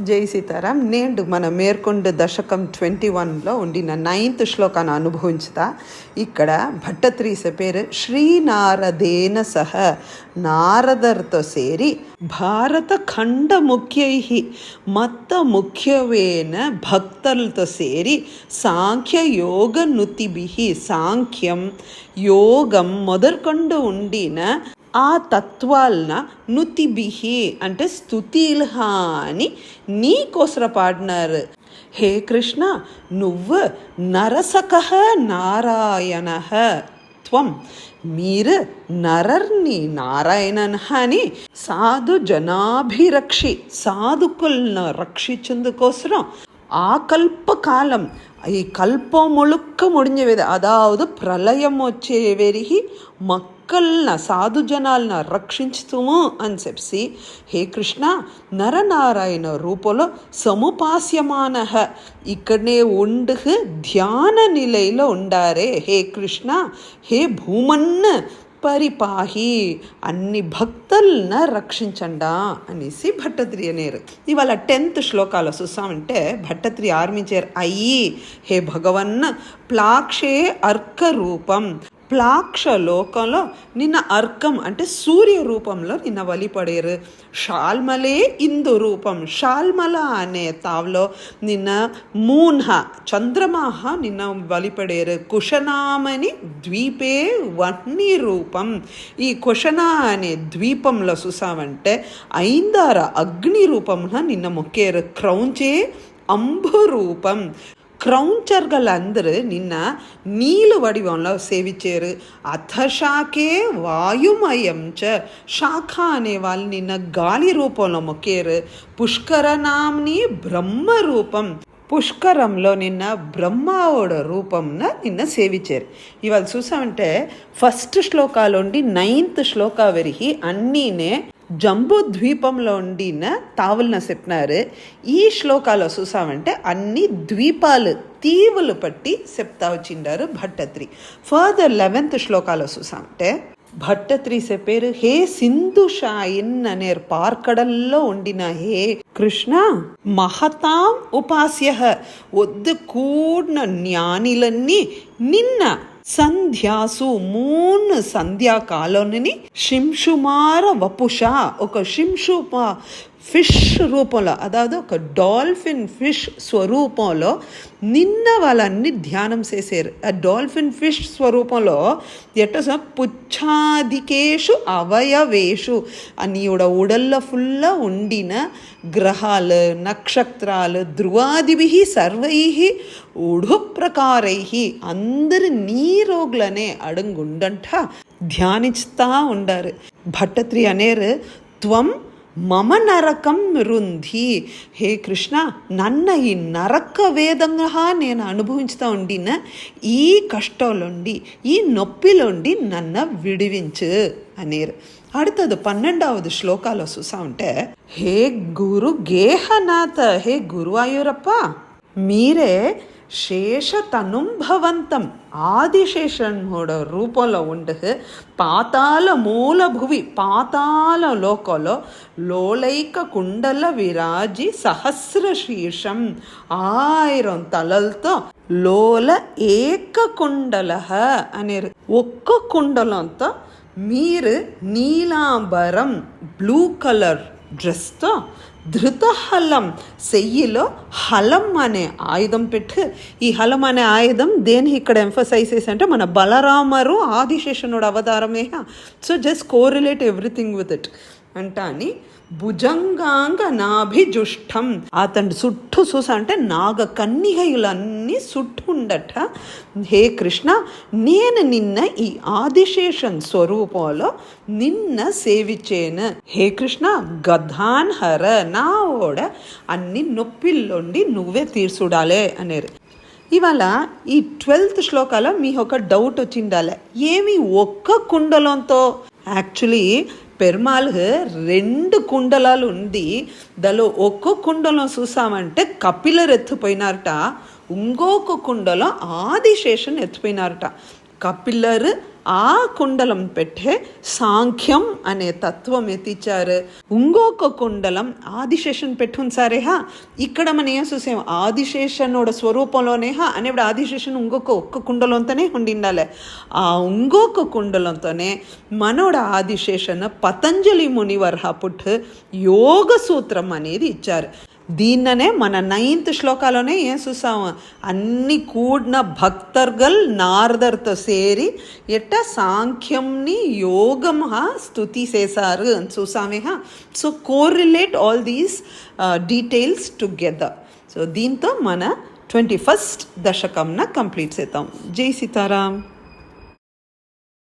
జై సీతారాం. నేడు మన మేర్కొండ దశకం 21లో ఉండిన 9th శ్లోకాన్ని అనుభవించుతా. ఇక్కడ భట్టత్రీస పేరు శ్రీనారదేన సహ, నారదర్తో సేరి భారత ఖండ ముఖ్యై మత్త ముఖ్యవేన భక్తులతో సేరి సాంఖ్య యోగ నుతిభి, సాంఖ్యం యోగం మొదలుకొండు ఉండిన ఆ తత్వాలన నుతిభిహి అంటే స్తుతిల్హ అని నీకోసర పాడినారు. హే కృష్ణ, నువ్వు నరసకః నారాయణః త్వం, మీరు నరర్ని నారాయణన్ అని సాధు జనాభిరక్షి, సాధుకులను రక్షించేందుకోసరం ఆ కల్పకాలం, ఈ కల్పం ముழுக்க முடிஞ்சவேది, అదావదు ప్రళయం వచ్చేవెరిగి మక్కల్న సాధు జనాలను రక్షించుతుము అని చెప్పి, హే కృష్ణ నరనారాయణ రూపంలో సముపాస్యమాన ఇక్కడనే ఉండు ధ్యాన నిలయలో ఉండారే. హే కృష్ణ, హే భూమన్న పరిపాహి, అన్ని భక్తులను రక్షించండా అనేసి భట్టత్రి అనేరు. ఇవాళ 10th శ్లోకాలు చూసామంటే భట్టత్రి ఆర్మించారు. అయ్యి హే భగవన్న ప్లాక్షే అర్క రూపం, ప్లాక్ష లోకంలో నిన్న అర్కం అంటే సూర్య రూపంలో నిన్న వలిపడేరు. షాల్మలే ఇందు రూపం, షాల్మల అనే తావులో నిన్న మూన్హ చంద్రమాహ నిన్న వలిపడేరు. కుశనామని ద్వీపే వహ్ని రూపం, ఈ కుశన అనే ద్వీపంలో చూసామంటే 5 అగ్ని రూపంలో నిన్న మొక్కేరు. క్రౌంచే అంబు రూపం, క్రౌంచర్గలందరూ నిన్న నీలు వడివంలో సేవించారు. అథశాఖే వాయుమయం చ, శాఖ అనే వాళ్ళు నిన్న గాలి రూపంలో మొక్కారు. పుష్కరనాంని బ్రహ్మ రూపం, పుష్కరంలో నిన్న బ్రహ్మావుడ రూపంన నిన్న సేవించారు. ఇవాళ చూసామంటే 1st శ్లోకాలుండి 9th శ్లోకా వరకు అన్నీనే జంబూ ద్వీపంలో ఉండిన తావులను చెప్పినారు. ఈ శ్లోకాలు చూసామంటే అన్ని ద్వీపాలు తీవులు పట్టి చెప్తా వచ్చిండారు భట్టత్రి. ఫర్దర్ 11th శ్లోకాలు చూసామంటే భట్టత్రి చెప్పారు, హే సింధు షాయిన్ అనేరు పార్కడల్లో ఉండిన హే కృష్ణ మహతాం ఉపాస్య, వద్దు కూడిన జ్ఞానిలన్నీ నిన్న సంధ్యాసు 3 సంధ్యాకాలోని శింషుమార వపుష, ఒక శింషుమ ఫిష్ రూపంలో, అதாவது ఒక డాల్ఫిన్ ఫిష్ స్వరూపంలో నిన్న వాళ్ళన్ని ధ్యానం చేశారు. ఆ డాల్ఫిన్ ఫిష్ స్వరూపంలో ఎట్ట పుచ్ఛాదికేషు అవయవేషు నీవుడ ఉడల్లో ఫుల్లా ఉండిన గ్రహాలు నక్షత్రాలు ధ్రువాదిభి సర్వై ఉడు ప్రకారై అందరు నీ రోగులనే అడుగుండంట ధ్యానిస్తా ఉండారు. భట్టత్రి అనేరు, త్వం మమ నరకం రుంధి, హే కృష్ణ నన్న ఈ నరక వేదంగా నేను అనుభవించుతూ ఉండిన ఈ కష్టంలోండి ఈ నొప్పిలోండి నన్ను విడివించు అనేరు. அடுத்தது 12வது శ్లోకాలో చూసా ఉంటే, హే గురు గేహనాథ, హే గురువాయూరప్ప మీరే శేషతనుంభవంతం ఆదిశేషనుడ రూపంలో ఉండు పాతాళ మూలభువి, పాతాళ లోకంలో లోలైక కుండల విరాజి సహస్ర శీర్షం 1000 తలలతో లోల ఏక కుండల అనేరు. ఒక్క కుండలంతో మీరు నీలాంబరం బ్లూ కలర్ డ్రెస్తో ధృతహలం చెయ్యిలో హలం అనే ఆయుధం పెట్టి, ఈ హలం అనే ఆయుధం దేని ఇక్కడ ఎంఫసైజ్ చేసి అంటే మన బలరామరు ఆదిశేషనుడు అవతారమే. So just correlate everything with it అంటా అని భుజంగాంగ నాభిజుష్టం, అతని చుట్టూ చూసా అంటే నాగ కన్నికయులన్నీ చుట్టూ ఉండట. హే కృష్ణ నేను నిన్న ఈ ఆదిశేషన్ స్వరూపంలో నిన్న సేవించేను. హే కృష్ణ గధాన్ హర, నా ఓడ అన్ని నొప్పిల్లోండి నువ్వే తీర్చుడాలే అనేరు. ఇవాళ ఈ 12th శ్లోకాలో మీ ఒక డౌట్ వచ్చిండాలే, ఏమి ఒక్క కుండలంతో? యాక్చువల్లీ పెరుమాళ్ 2 కుండలాలు ఉంది. దానిలో ఒక్క కుండలం చూసామంటే కపిలర్ ఎత్తుపోయినారట, ఇంకొక కుండలో ఆదిశేషన్ ఎత్తుపోయినారట. కపిలర్ ఆ కుండలం పెట్టే సాంఖ్యం అనే తత్వం ఎత్తిచ్చారు. ఇంకొక కుండలం ఆదిశేషన్ పెట్టుకుని సరేహా ఇక్కడ మనం ఏం చూసాం, ఆదిశేషనోడ స్వరూపంలోనేహా అనేప్పుడు ఆదిశేషన్ ఒక్క కుండలంతోనే ఉండిండాలి. ఆ ఇంకొక కుండలంతోనే మనోడ ఆదిశేషన్ పతంజలి మునివర్హ పుట్టు యోగ సూత్రం అనేది ఇచ్చారు. దీన్ననే మన 9th శ్లోకాలోనే ఏం చూసాము, అన్ని కూడిన భక్తర్గల్ నారదర్తో సేరి ఎట్ట సాంఖ్యంని యోగం స్తుతి చేశారు అని చూసామే. So correlate all these details together. So దీంతో మన 21st దశకంన కంప్లీట్ చేద్దాం. జై సీతారాం.